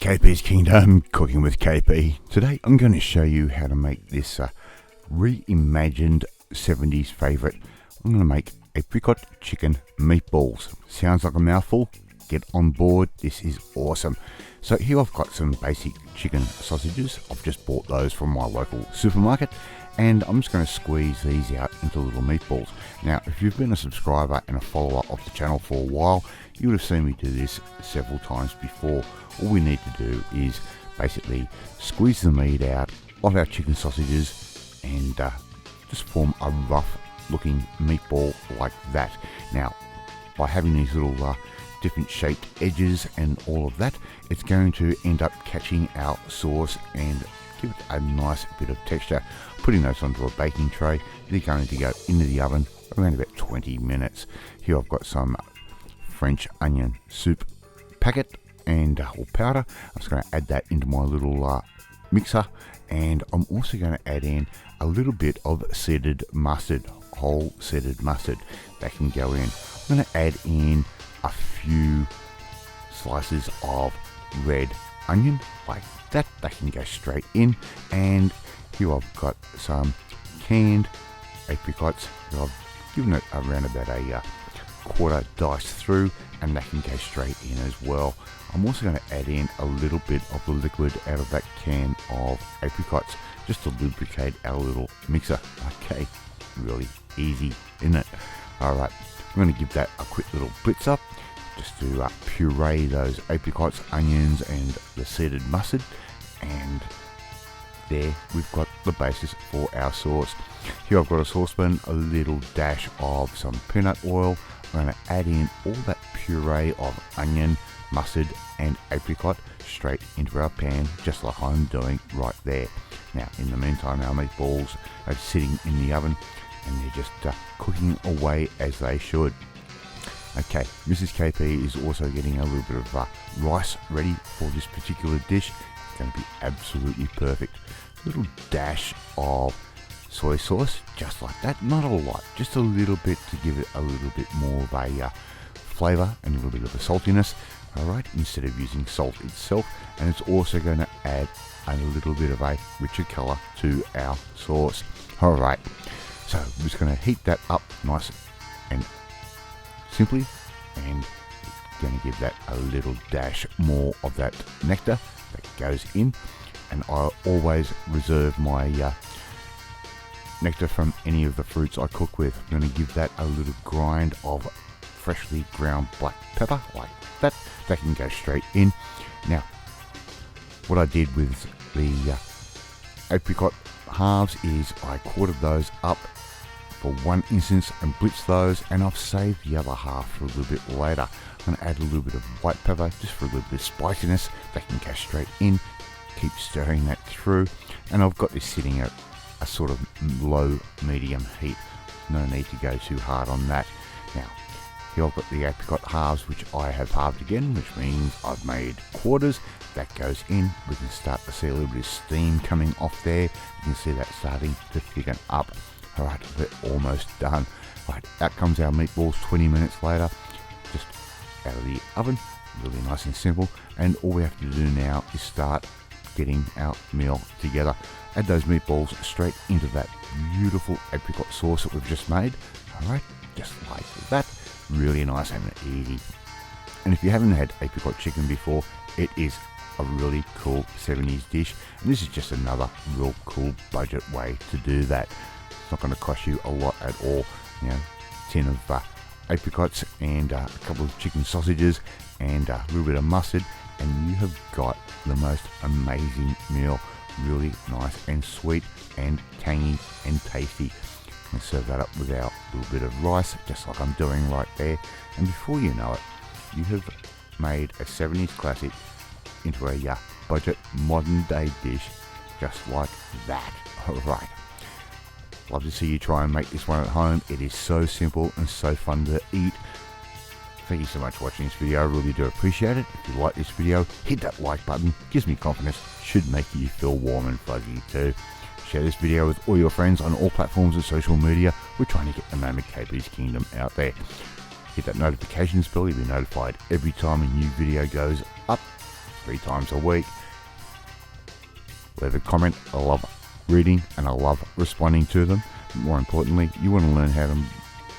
KP's Kingdom, cooking with KP. Today I'm going to show you how to make this reimagined 70s favourite. I'm going to make apricot chicken meatballs. Sounds like a mouthful? Get on board, this is awesome. So here I've got some basic chicken sausages. I've just bought those from my local supermarket, and I'm just going to squeeze these out into little meatballs. Now, if you've been a subscriber and a follower of the channel for a while, you would have seen me do this several times before. All we need to do is basically squeeze the meat out of our chicken sausages and just form a rough looking meatball like that. Now, by having these little different shaped edges and all of that, it's going to end up catching our sauce and give it a nice bit of texture. Putting those onto a baking tray, they're going to go into the oven around about 20 minutes. Here I've got some French onion soup packet and or powder. I'm just going to add that into my little mixer, and I'm also going to add in a little bit of seeded mustard, whole seeded mustard that can go in. I'm going to add in a few slices of red onion like that. That can go straight in. And here I've got some canned apricots that I've given it around about a quarter diced through, and that can go straight in as well. I'm also going to add in a little bit of the liquid out of that can of apricots just to lubricate our little mixer. Okay, really easy, isn't it? Alright, I'm going to give that a quick little blitz up just to puree those apricots, onions and the seeded mustard, and there we've got the basis for our sauce. Here I've got a saucepan, a little dash of some peanut oil. I'm going to add in all that puree of onion, mustard and apricot straight into our pan, just like I'm doing right there. Now, in the meantime, our meatballs are sitting in the oven and they're just cooking away as they should. Okay, Mrs. KP is also getting a little bit of rice ready for this particular dish. It's going to be absolutely perfect. A little dash of soy sauce, just like that, not a lot, just a little bit to give it a little bit more of a flavour and a little bit of a saltiness. Alright, instead of using salt itself, and it's also going to add a little bit of a richer colour to our sauce. Alright, so I'm just going to heat that up nice and simply, and going to give that a little dash more of that nectar that goes in. And I always reserve my nectar from any of the fruits I cook with. I'm going to give that a little grind of freshly ground black pepper like that. That can go straight in. Now, what I did with the apricot halves is I quartered those up for one instance and blitzed those, and I've saved the other half for a little bit later. I'm going to add a little bit of white pepper just for a little bit of spiciness. That can go straight in. Keep stirring that through, and I've got this sitting at a sort of low medium heat. No need to go too hard on that. Now, here I've got the apricot halves, which I have halved again, which means I've made quarters. That goes in. We can start to see a little bit of steam coming off there. You can see that starting to thicken up. Alright, we're almost done. Right, out comes our meatballs 20 minutes later, just out of the oven. Really nice and simple, and all we have to do now is start getting our meal together. Add those meatballs straight into that beautiful apricot sauce that we've just made. Alright, just like that. Really nice and easy. And if you haven't had apricot chicken before, it is a really cool 70s dish, and this is just another real cool budget way to do that. It's not going to cost you a lot at all. You know, tin of apricots and a couple of chicken sausages and a little bit of mustard, and you have got the most amazing meal. Really nice and sweet and tangy and tasty. And serve that up with our little bit of rice, just like I'm doing right there. And before you know it, you have made a 70s classic into a budget modern day dish, just like that. Alright, love to see you try and make this one at home. It is so simple and so fun to eat. Thank you so much for watching this video. I really do appreciate it. If you like this video, hit that like button. Gives me confidence. Should make you feel warm and fuzzy too. Share this video with all your friends on all platforms of social media. We're trying to get the name of KP's Kingdom out there. Hit that notifications bell. You'll be notified every time a new video goes up. 3 times a week. Leave a comment. I love reading and I love responding to them. More importantly, you want to learn how to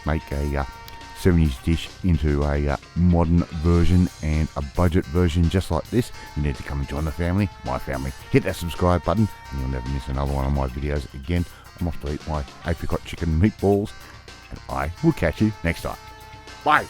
make a 70s dish into a modern version and a budget version just like this. You need to come and join the family, my family. Hit that subscribe button and you'll never miss another one of my videos. Again, I'm off to eat my apricot chicken meatballs and I will catch you next time. Bye.